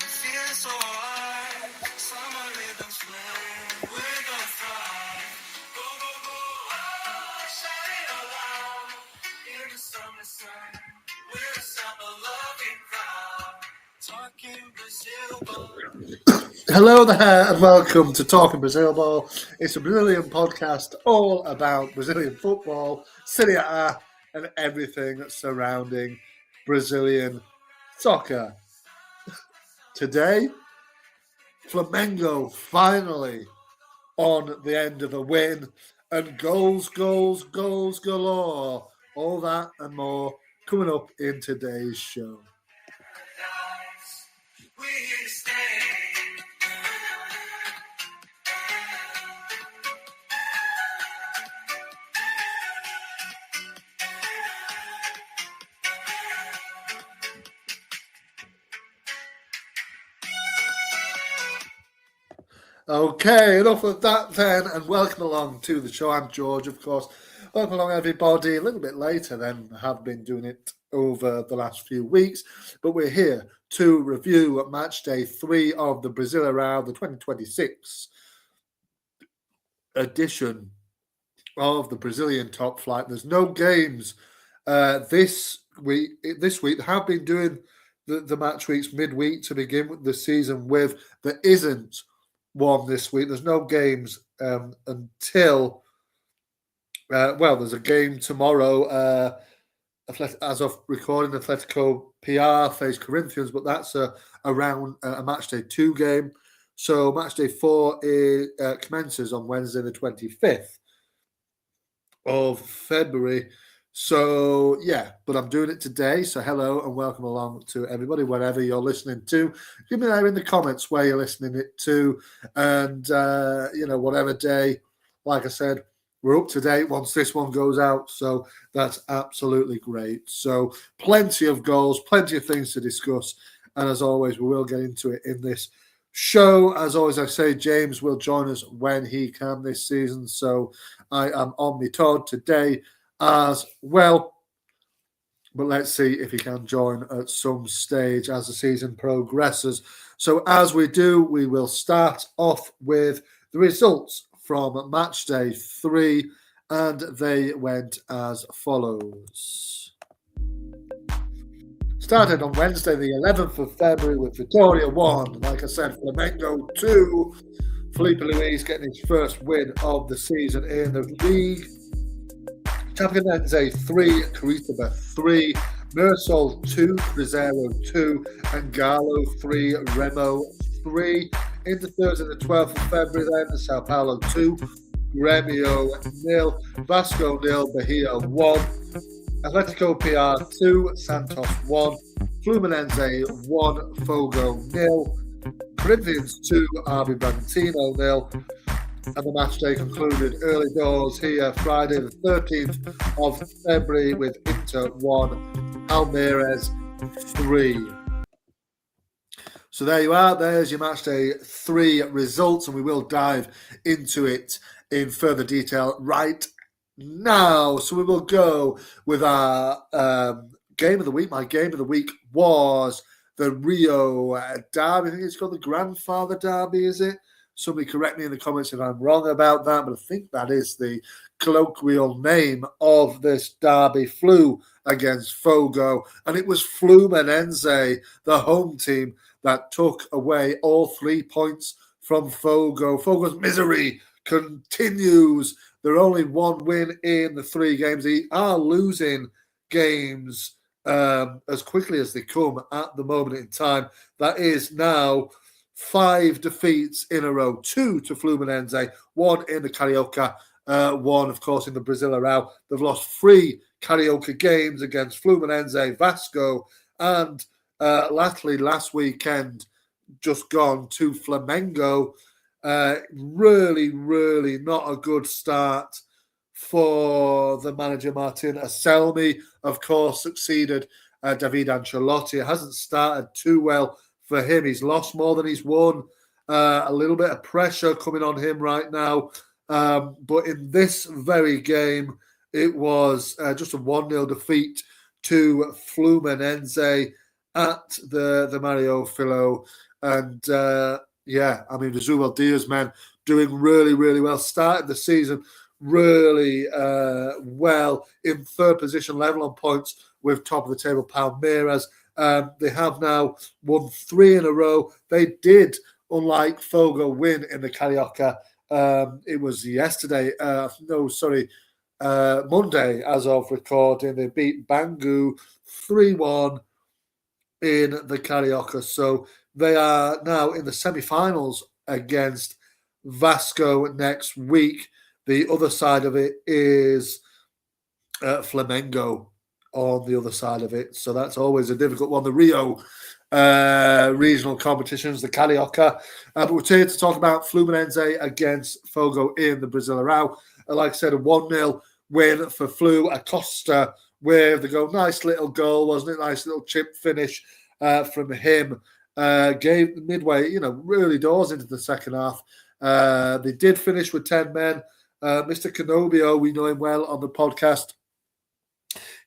feeling so hard. Summer rhythms play, we're gonna thrive. Go, go, go, oh, shout it out loud. In the summer sun, we're a summer loving crowd. Talking Brazil ball. Hello there and welcome to Talking Brazil Ball. It's a Brazilian podcast all about Brazilian football, Serie A, and everything surrounding Brazilian soccer. Today, Flamengo finally on the end of a win, and goals galore. All that and more coming up in today's show. Okay, enough of that then, and welcome along to the show. I'm George, of course. Welcome along, everybody. A little bit later than I have been doing it over the last few weeks, but we're here to review match day 3 of the Brasileirão, the 2026 edition of the Brazilian top flight. There's no games this week. They have been doing the match weeks midweek to begin with the season with. There isn't one this week. There's no games until there's a game tomorrow. As of recording, Atletico PR face Corinthians, but that's around a match day 2 game. So match day 4 commences on Wednesday the 25th of February. So yeah, but I'm doing it today. So hello and welcome along to everybody, wherever you're listening to. Give me there in the comments where you're listening it to, and whatever day. Like I said, we're up to date once this one goes out, so that's absolutely great. So plenty of goals, plenty of things to discuss, and as always, we will get into it in this show. As always, I say James will join us when he can this season, so I am on my Todd today as well, but let's see if he can join at some stage as the season progresses. So as we do, we will start off with the results from match day 3, and they went as follows. Started on Wednesday the 11th of February with Vitória 1, like I said, Flamengo 2, Felipe Luis getting his first win of the season in the league. Chapecoense 3, Curitiba 3, Mirassol 2, Cruzeiro 2, and Galo 3, Remo 3. Into Thursday the 12th of February then, Sao Paulo 2, Grêmio 0, Vasco 0, Bahia 1, Atletico PR 2, Santos 1, Fluminense 1, Fogo 0, Corinthians 2, RB Bragantino 0. And the match day concluded early doors here, Friday the 13th of February with Inter 1, Palmeiras 3. So there you are. There's your match day 3 results, and we will dive into it in further detail right now. So we will go with our game of the week. My game of the week was the Rio Derby. I think it's called the Grandfather Derby, is it? Somebody correct me in the comments if I'm wrong about that, but I think that is the colloquial name of this derby. Flew against Fogo, and it was Fluminense, the home team, that took away all 3 points from Fogo. Fogo's misery continues. They're only 1 win in the 3 games. They are losing games as quickly as they come at the moment in time. That is now 5 defeats in a row, 2 to Fluminense, 1 in the Carioca, 1, of course, in the Brasileirão. They've lost 3 Carioca games against Fluminense, Vasco, and lastly, last weekend, just gone to Flamengo. Really not a good start for the manager, Martin Aselmi. Of course, succeeded David Ancelotti. It hasn't started too well for him. He's lost more than he's won. A little bit of pressure coming on him right now. But in this very game, it was just a 1-0 defeat to Fluminense. at the Mario Filo. And yeah, I mean, the Zubal Diaz men doing really, really well. Started the season really well in third position, level on points with top of the table Palmeiras. They have now won 3 in a row. They did, unlike Fogo, win in the Carioca. It was yesterday. Monday, as of recording. They beat Bangu 3-1 in the Carioca. So they are now in the semi-finals against Vasco next week. The other side of it is Flamengo on the other side of it. So that's always a difficult one. The Rio regional competitions, the Carioca. But we're here to talk about Fluminense against Fogo in the Brasileirão. Like I said, a 1-0 win for Flu. Acosta with the goal. Nice little goal, wasn't it? Nice little chip finish from him. Gave midway, really doors into the second half. They did finish with 10 men. Mr. Canobio, we know him well on the podcast.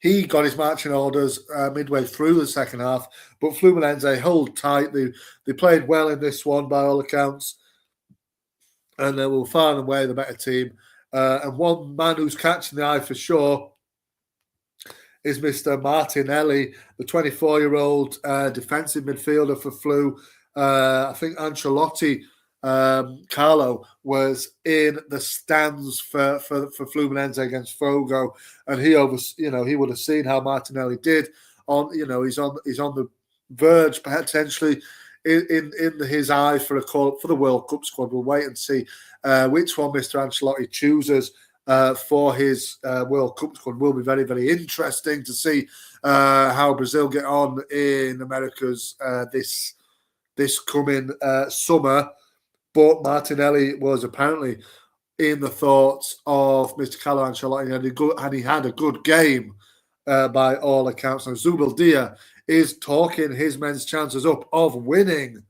He got his marching orders midway through the second half, but Fluminense hold tight. They played well in this one by all accounts, and they were far and away the better team. And one man who's catching the eye for sure is Mr. Martinelli, the 24-year-old defensive midfielder for Flu. I think Ancelotti, Carlo, was in the stands for Fluminense against Fogo, and he would have seen how Martinelli did. He's on the verge potentially in his eye for a call for the World Cup squad. We'll wait and see which one Mr. Ancelotti chooses for his World Cup squad. Will be very, very interesting to see how Brazil get on in Americas this coming summer. But Martinelli was apparently in the thoughts of Mr. Carlo Ancelotti, and he had a good game by all accounts. Now, Zubeldia is talking his men's chances up of winning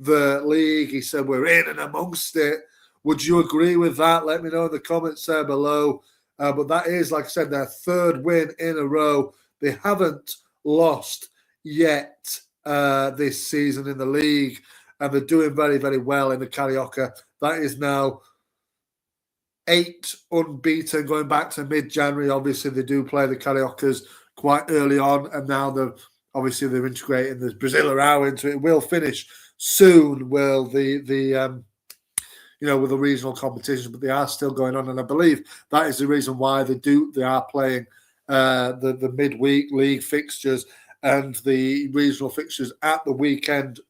the league. He said, we're in and amongst it. Would you agree with that? Let me know in the comments there below. But that is, like I said, their third win in a row. They haven't lost yet this season in the league, and they're doing very, very well in the Carioca. That is now 8 unbeaten going back to mid-January. Obviously, they do play the Cariocas quite early on, and now they're integrating the Brasileirão into it. It will finish soon, will with the regional competitions, but they are still going on, and I believe that is the reason why they are playing the midweek league fixtures and the regional fixtures at the weekend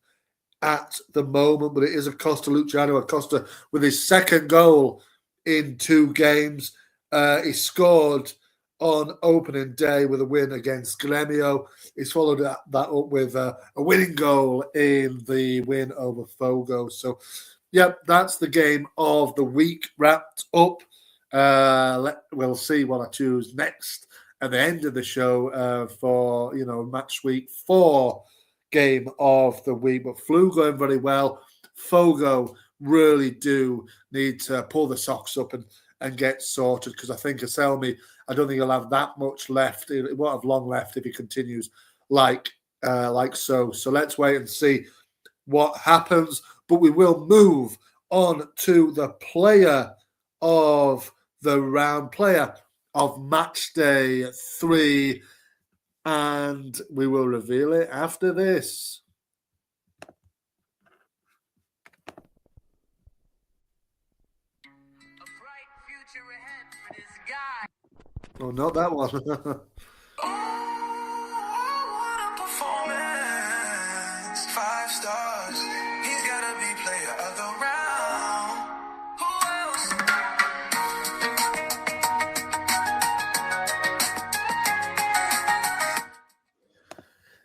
at the moment. But it is Acosta, Luciano Acosta, with his second goal in 2 games. He scored on opening day with a win against Grêmio. He's followed that up with a winning goal in the win over Fogo. So, yep, that's the game of the week wrapped up. We'll see what I choose next at the end of the show for match week 4 game of the week. But Flu going very well. Fogo really do need to pull the socks up and get sorted, because I think Aselmi, I don't think he'll have that much left. He won't have long left if he continues like so. So let's wait and see what happens. But we will move on to the player of the round, player of match day 3, and we will reveal it after this. Oh, not that one. Oh, what a performance. 5 stars. He's gotta be player of the round. Who else?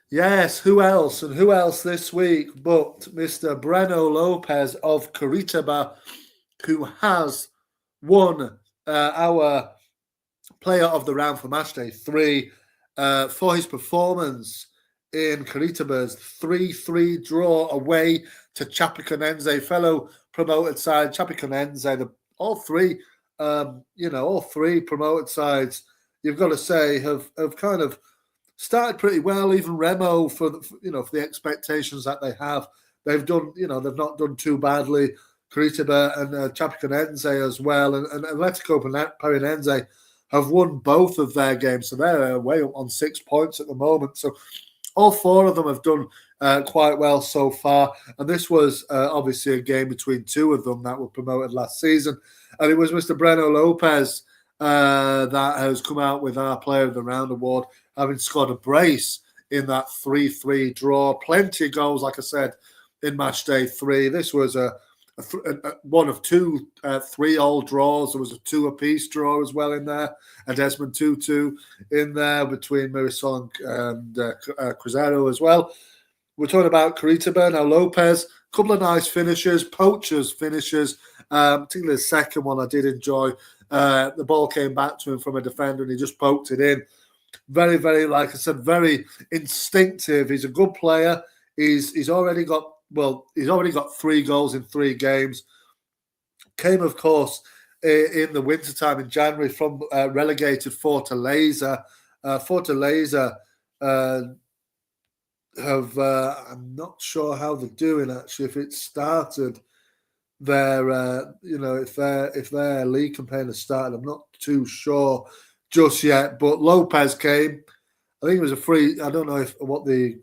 Yes, who else? And who else this week but Mr. Breno Lopez of Curitiba, who has won our player of the round for matchday 3 for his performance in Curitiba's 3-3 draw away to Chapecoense, fellow promoted side. Chapecoense, all three promoted sides, you've got to say, have kind of started pretty well. Even Remo, for the expectations that they have, they've done. They've not done too badly. Curitiba and Chapecoense as well, and Atletico Paranaense have won both of their games, so they're way up on 6 points at the moment. So all four of them have done quite well so far, and this was obviously a game between two of them that were promoted last season, and it was Mr. Breno Lopez that has come out with our Player of the Round award, having scored a brace in that 3-3 draw. Plenty of goals, like I said, in match day 3. This was one of two 3-all draws. There was a 2-apiece draw as well in there, a Desmond 2-2 in there between Marisol and Cruzeiro as well. We're talking about Curitiba. Now Lopez, a couple of nice finishes, poachers finishes, particularly the second one I did enjoy. The ball came back to him from a defender and he just poked it in. Very, very, like I said, very instinctive. He's a good player. He's already got 3 goals in 3 games. Came, of course, in the wintertime in January from relegated Fortaleza. Fortaleza have I'm not sure how they're doing actually. If it started their if their league campaign has started, I'm not too sure just yet. But Lopez came. I think it was a free. I don't know what the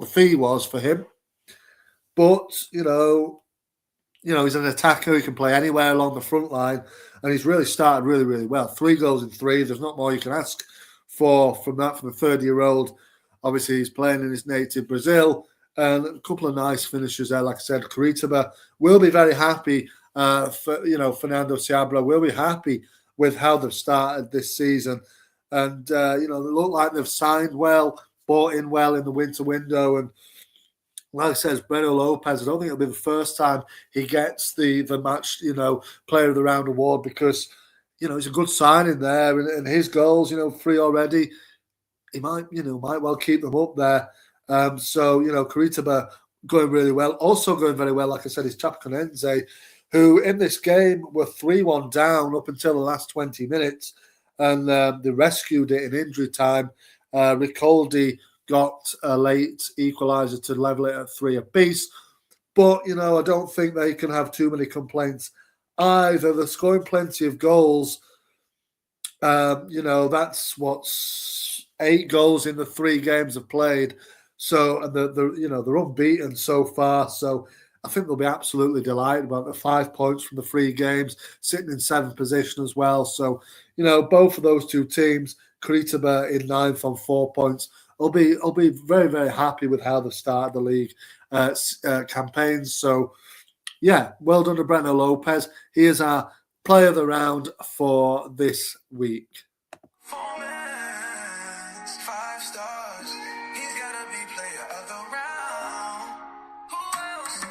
fee was for him. But, he's an attacker. He can play anywhere along the front line. And he's really started really, really well. 3 goals in 3. There's not more you can ask for from a 30-year-old. Obviously, he's playing in his native Brazil. And a couple of nice finishes there. Like I said, Curitiba will be very happy. Fernando Seabra will be happy with how they've started this season. And, they look like they've signed well, bought in well in the winter window. And like I said, Breno Lopez, I don't think it'll be the first time he gets the match, Player of the Round award, because, he's a good signing there, and his goals, 3 already, he might well keep them up there. Curitiba going really well. Also going very well, like I said, is Chapecoense, who in this game were 3-1 down up until the last 20 minutes, and they rescued it in injury time. Ricoldi got a late equaliser to level it at 3 apiece. But, I don't think they can have too many complaints either. They're scoring plenty of goals. That's what's 8 goals in the 3 games they've played. So, and they're unbeaten so far. So, I think they'll be absolutely delighted about the 5 points from the 3 games, sitting in 7th position as well. So, both of those two teams, Curitiba in 9th on 4 points, I'll be very, very happy with how they've started the league campaigns. So, yeah, well done to Breno Lopez. He is our Player of the Round for this week. 5 stars. He's gotta be Player of the Round. Who else?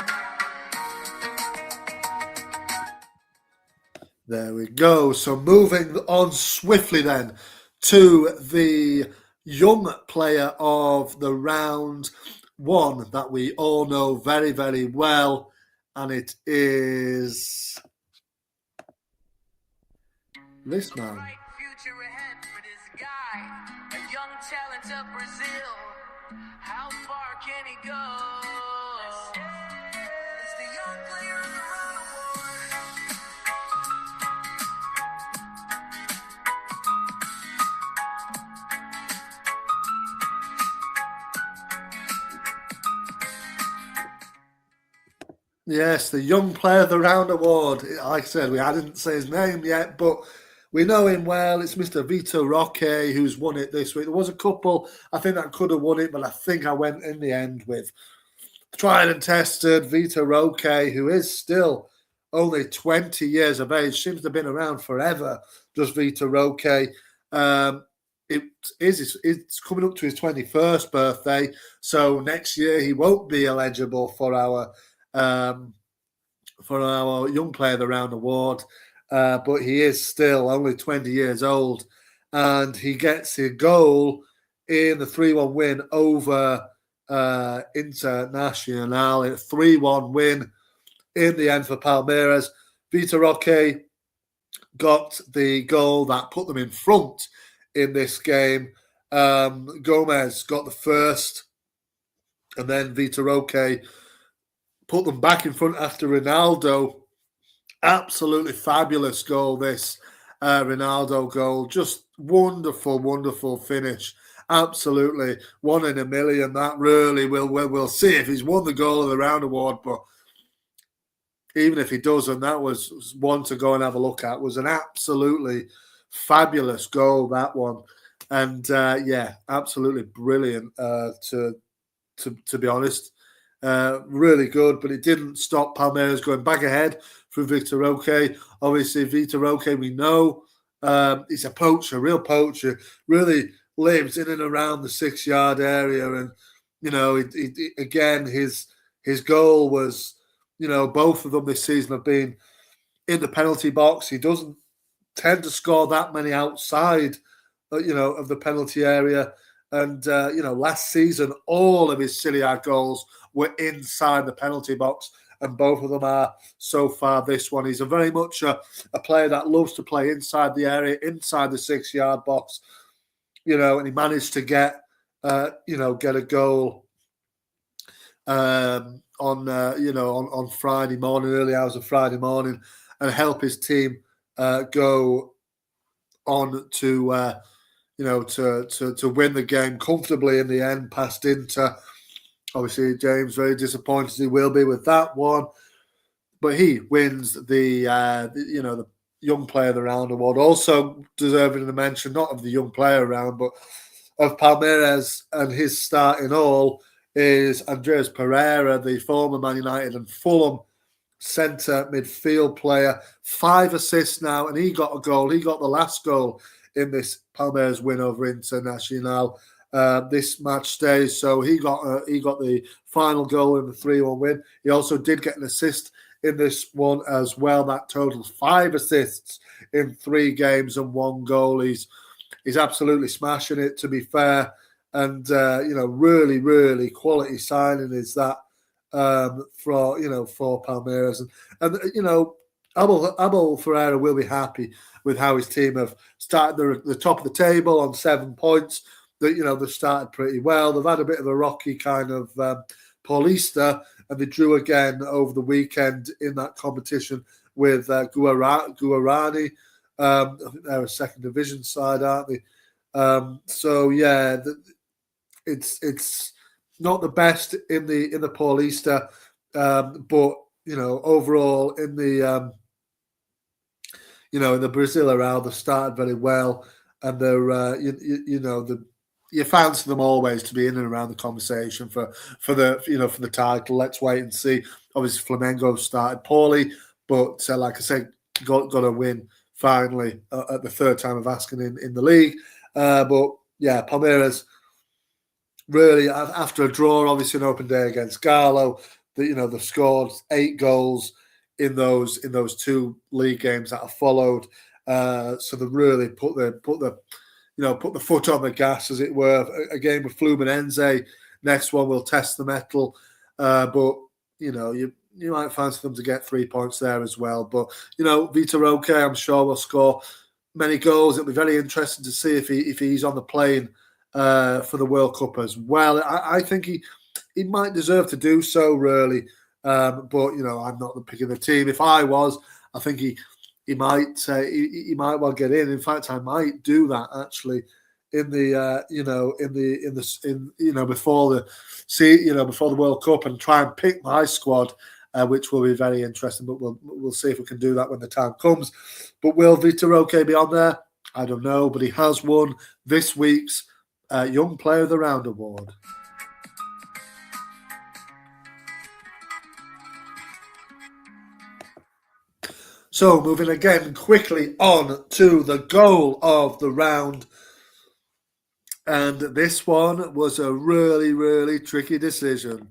There we go. So moving on swiftly then to the young player of the round, one that we all know very, very well, and it is this man. Future ahead for this guy, a young talent of Brazil. How far can he go? It's the young player of the round award. Yes, the Young Player of the Round award. Like I said, I didn't say his name yet, but we know him well. It's Mr. Vitor Roque who's won it this week. There was a couple, I think, that could have won it, but I think I went in the end with tried and tested Vitor Roque, who is still only 20 years of age. Seems to have been around forever, just Vitor Roque. It's coming up to his 21st birthday, so next year he won't be eligible for our Young Player of the Round award, but he is still only 20 years old, and he gets a goal in the 3-1 win over Internacional. A 3-1 win in the end for Palmeiras. Vitor Roque got the goal that put them in front in this game, Gomez got the first, and then Vitor Roque put them back in front after Ronaldo. Absolutely fabulous goal, this Ronaldo goal. Just wonderful, wonderful finish. Absolutely 1 in a million. That really we'll see if he's won the goal of the round award. But even if he doesn't, that was one to go and have a look at. It was an absolutely fabulous goal, that one. And yeah, absolutely brilliant to be honest. Really good, but it didn't stop Palmeiras going back ahead through Vitor Roque. Obviously, Vitor Roque, we know, he's a poacher, real poacher, really lives in and around the 6-yard area. And, you know, again, his goal was, you know, both of them this season have been in the penalty box. He doesn't tend to score that many outside, you know, of the penalty area. And, you know, last season, all of his Serie A goals were inside the penalty box, and both of them are so far this one. He's a very much a player that loves to play inside the area, inside the 6-yard box, you know, and he managed to get, you know, get a goal on, you know, on Friday morning, early hours of Friday morning, and help his team go on to, you know, to win the game comfortably in the end, past Inter. Obviously, James very disappointed he will be with that one, but he wins the you know, the young player of the round award. Also deserving a mention, not of the young player round, but of Palmeiras, and his start in all is Andreas Pereira, the former Man United and Fulham centre midfield player. 5 assists now, and he got a goal. He got the last goal in this Palmeiras win over Internacional. This match stays, so he got the final goal in the 3-1 win. He also did get an assist in this one as well. That totals 5 assists in 3 games and 1 goal. He's absolutely smashing it, to be fair, and you know, really quality signing is that for, you know, for Palmeiras, and you know, Abel Ferreira will be happy with how his team have started the top of the table on 7 points. That, you know, they've started pretty well. They've had a bit of a rocky kind of Paulista, and they drew again over the weekend in that competition with Guarani. I think they're a second division side, aren't they? So yeah, it's not the best in the Paulista, but you know, overall in the you know, in the Brasileirão, they've started very well, and they're you know, you fancy them always to be in and around the conversation for the, you know, for the title. Let's wait and see. Obviously, Flamengo started poorly, but like I said, got a win finally at the 3rd time of asking in the league. But yeah, Palmeiras really, after a draw, obviously an open day against Galo, you know, they've scored 8 goals in those 2 league games that have followed. So they've really put the you know, put the foot on the gas, as it were. A game with Fluminense. Next one will test the metal. But, you know, you might fancy them to get 3 points there as well. But, you know, Vitor Roque, I'm sure, will score many goals. It'll be very interesting to see if he's on the plane for the World Cup as well. I think he might deserve to do so, really. But, you know, I'm not picking the team. If I was, I think he might he might well get in. In fact, I might do that actually in the you know, in you know, before the World Cup, and try and pick my squad, which will be very interesting. But we'll see if we can do that when the time comes. But will Vitor Roque be on there? I don't know, but he has won this week's Young Player of the Round award. So moving again quickly on to the goal of the round. And this one was a really tricky decision.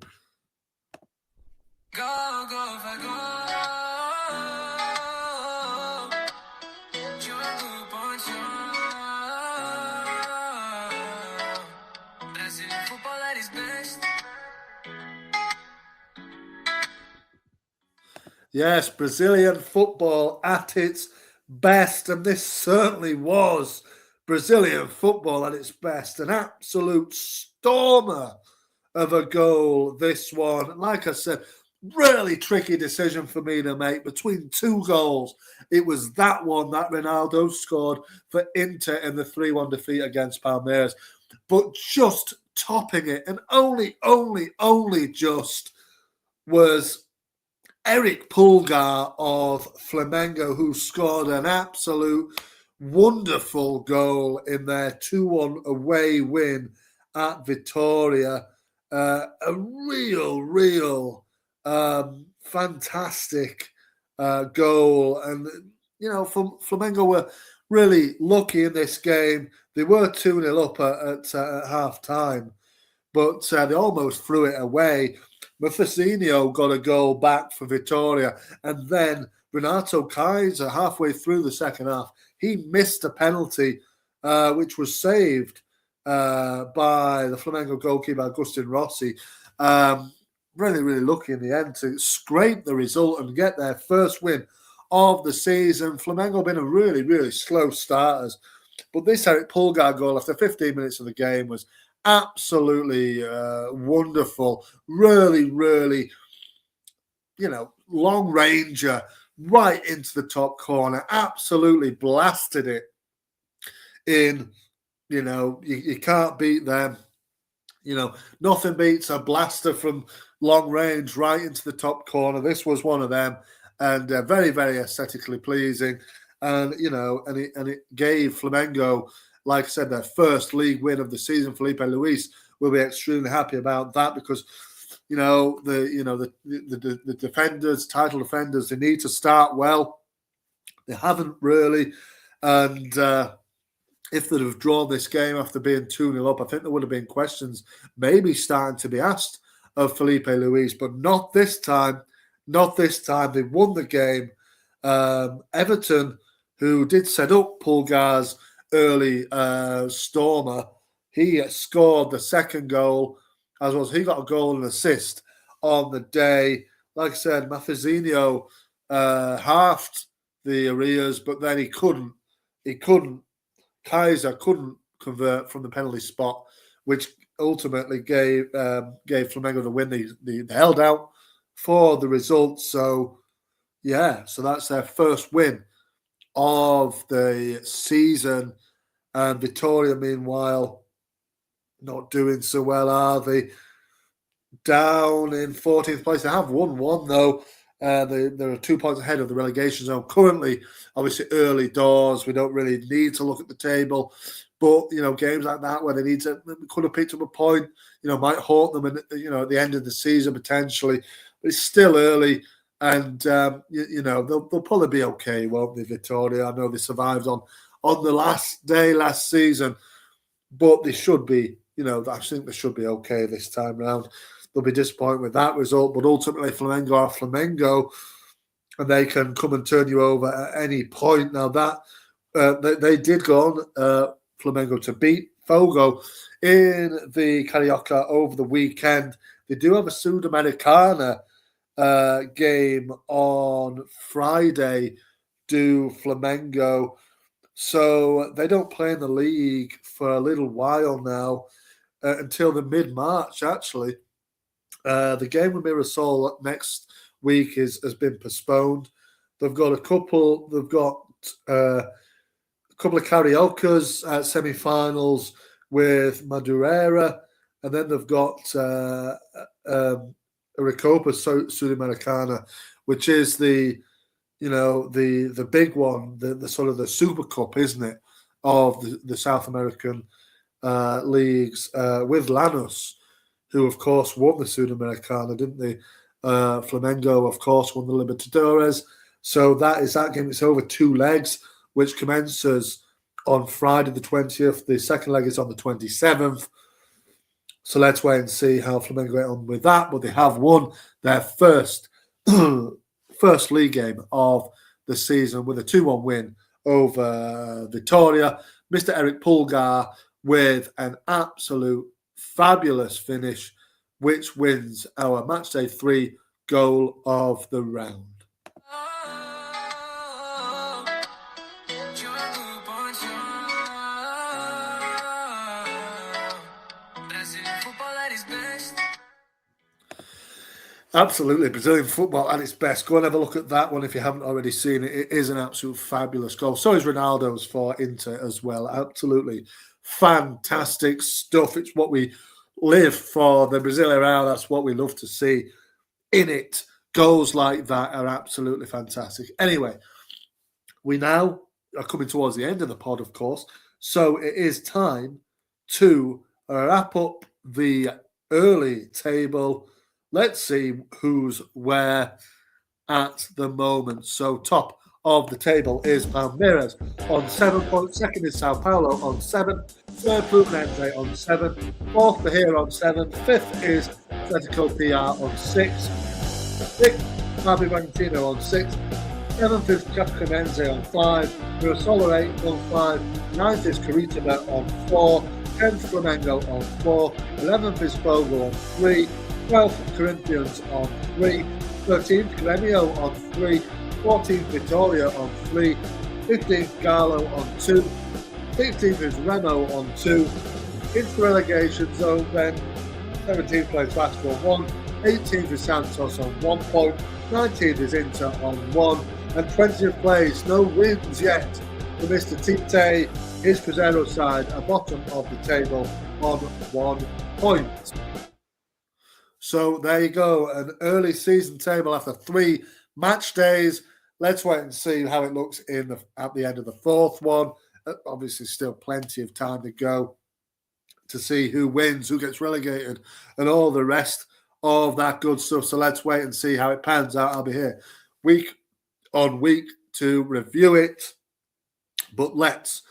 Yes, Brazilian football at its best, and this certainly was Brazilian football at its best. An absolute stormer of a goal, this one. Like I said, really tricky decision for me to make between two goals. It was that one that Ronaldo scored for Inter in the 3-1 defeat against Palmeiras. But just topping it, and only just, was Eric Pulgar of Flamengo, who scored an absolute wonderful goal in their 2-1 away win at Vitória. A real fantastic goal. And, Flamengo were really lucky in this game. They were 2-0 up at half-time, but they almost threw it away. Mafazinho got a goal back for Vitória, and then Renato Kaiser, halfway through the second half, he missed a penalty, which was saved by the Flamengo goalkeeper, Agustin Rossi. Really lucky in the end to scrape the result and get their first win of the season. Flamengo been a really slow starters, but this Eric Pulgar goal after 15 minutes of the game was absolutely wonderful. Really, long ranger right into the top corner. Absolutely blasted it in. You can't beat them. Nothing beats a blaster from long range right into the top corner. This was one of them, and very aesthetically pleasing. And it gave Flamengo, like I said, their first league win of the season. Felipe Luis will be extremely happy about that because the defenders, title defenders, they need to start well. They haven't really, and if they'd have drawn this game after being 2-0 up, I think there would have been questions maybe starting to be asked of Felipe Luis, but not this time. Not this time. They won the game. Everton, who did set up Pulgar's early stormer, he scored the second goal, as well as he got a goal and assist on the day. Like I said, Mafazinho halved the arrears, but then he couldn't. Kaiser couldn't convert from the penalty spot, which ultimately gave Flamengo the win. They held out for the result. So that's their first win of the season. And Vitória, meanwhile, not doing so well, are they? Down in 14th place. They have won one, though. There are 2 points ahead of the relegation zone. Currently, obviously, early doors. We don't really need to look at the table. But, games like that where they could have picked up a point, might haunt them, at the end of the season, potentially. But it's still early. And, they'll probably be okay, won't they, Vitória? I know they survived on the last day last season. But they should be, I think they should be okay this time round. They'll be disappointed with that result, but ultimately Flamengo are Flamengo, and they can come and turn you over at any point. Now that they did go on, Flamengo, to beat Fogo in the Carioca over the weekend. They do have a Sudamericana game on Friday, do Flamengo. So they don't play in the league for a little while now, until the mid-March, actually. The game with Mirassol next week has been postponed. They've got a couple of Cariocas semi-finals with Madureira, and then they've got a Recopa Sudamericana, which is the big one, the sort of the Super Cup, isn't it, of the South American leagues, with Lanús, who, of course, won the Sudamericana, didn't they? Flamengo, of course, won the Libertadores. So that game. It's over 2 legs, which commences on Friday the 20th. The second leg is on the 27th. So let's wait and see how Flamengo get on with that. But they have won their first league game of the season with a 2-1 win over Vitória. Mr. Eric Pulgar with an absolute fabulous finish, which wins our matchday 3 goal of the round. Absolutely, Brazilian football at its best. Go and have a look at that one if you haven't already seen it. It is an absolute fabulous goal. So is Ronaldo's for Inter as well. Absolutely fantastic stuff. It's what we live for. The Brazilian Real, that's what we love to see in it. Goals like that are absolutely fantastic. Anyway, we now are coming towards the end of the pod, of course. So it is time to wrap up the early table. Let's see who's where at the moment. So top of the table is Palmeiras on 7 points. Second is Sao Paulo on 7. Third, Fluminense on 7. Fourth, Bahia on 7. Fifth is Atletico PR on 6. Sixth, RB Bragantino on 6. Seventh is Chapecoense on 5. Mirassol 8 on 5. Ninth is Curitiba on 4. 10th, Flamengo on 4. 11th is Fogo on 3. 12th, Corinthians on 3. 13th, Grêmio on 3. 14th, Vitória on 3. 15th, Galo on 2. 16th is Remo on 2. Into the relegation zone then. 17th plays Vasco on 1. 18th is Santos on 1 point. 19th is Inter on 1. And 20th place, no wins yet for Mr. Tite. His Cruzeiro side are bottom of the table on 1 point. So there you go, an early season table after 3 match days. Let's wait and see how it looks at the end of the 4th one. Obviously, still plenty of time to go to see who wins, who gets relegated, and all the rest of that good stuff. So let's wait and see how it pans out. I'll be here week on week to review it. But without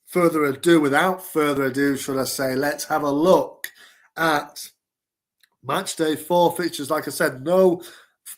further ado, should I say, let's have a look at match day 4 fixtures. Like I said, no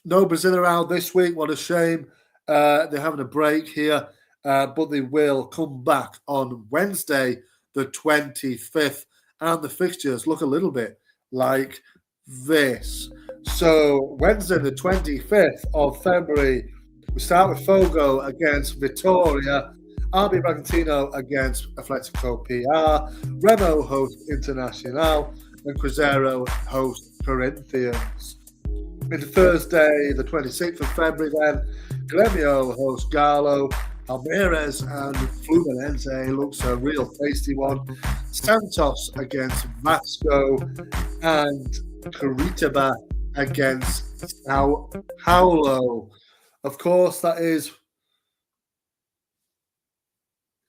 Brazilian Real this week. What a shame. They're having a break here, but they will come back on Wednesday, the 25th. And the fixtures look a little bit like this. So Wednesday, the 25th of February, we start with Fogo against Vitória. RB Bragantino against Atletico PR. Remo hosts Internacional. And Cruzeiro hosts Corinthians. In Thursday, the 26th of February, then, Grêmio hosts Galo. Palmeiras and Fluminense looks a real tasty one. Santos against Vasco. And Curitiba against Sao Paulo. Of course, that is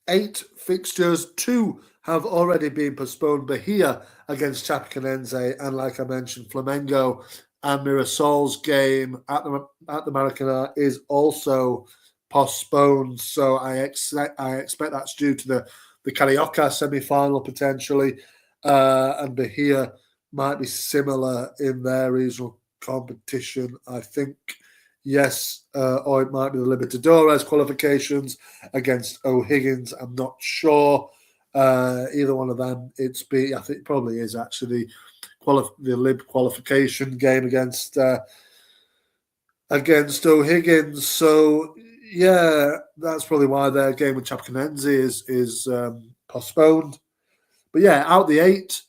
8 fixtures. 2 have already been postponed. Bahia against Chapecoense, and like I mentioned, Flamengo and Mirassol's game at the Maracanã is also postponed. So I expect that's due to the Carioca semi-final potentially, and Bahia might be similar in their regional competition, I think. Yes, or it might be the Libertadores qualifications against O'Higgins. I'm not sure. Either one of them. I think it probably is actually the Lib qualification game against O'Higgins. So yeah, that's probably why their game with Chapecoense is postponed. But yeah, out the 8.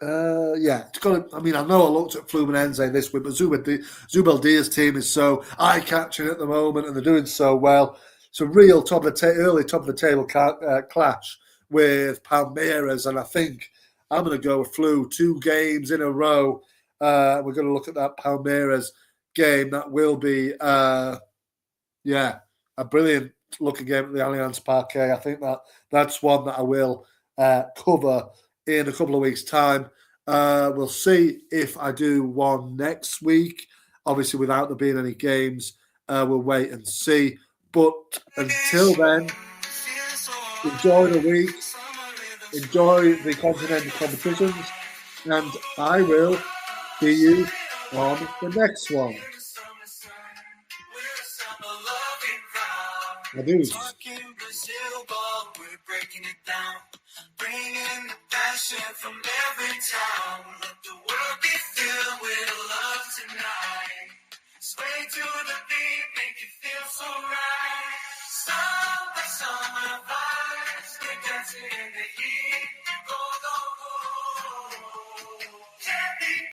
It's got to, I mean, I know I looked at Fluminense this week, but Zubeldia's team is so eye-catching at the moment, and they're doing so well. It's a real early top of the table clash with Palmeiras, and I think I'm going to go with Flu 2 games in a row. We're going to look at that Palmeiras game. That will be, a brilliant looking game at the Allianz Parque. I think that's one that I will cover in a couple of weeks' time. We'll see if I do one next week. Obviously, without there being any games, we'll wait and see. But until then, enjoy the week, enjoy the continental competitions, and I will see you on the next one. Adios. Bringing the passion from every town. Let the world be filled with love tonight. Sway to the beat, make you feel so right. Summer vibes, we're dancing in the heat.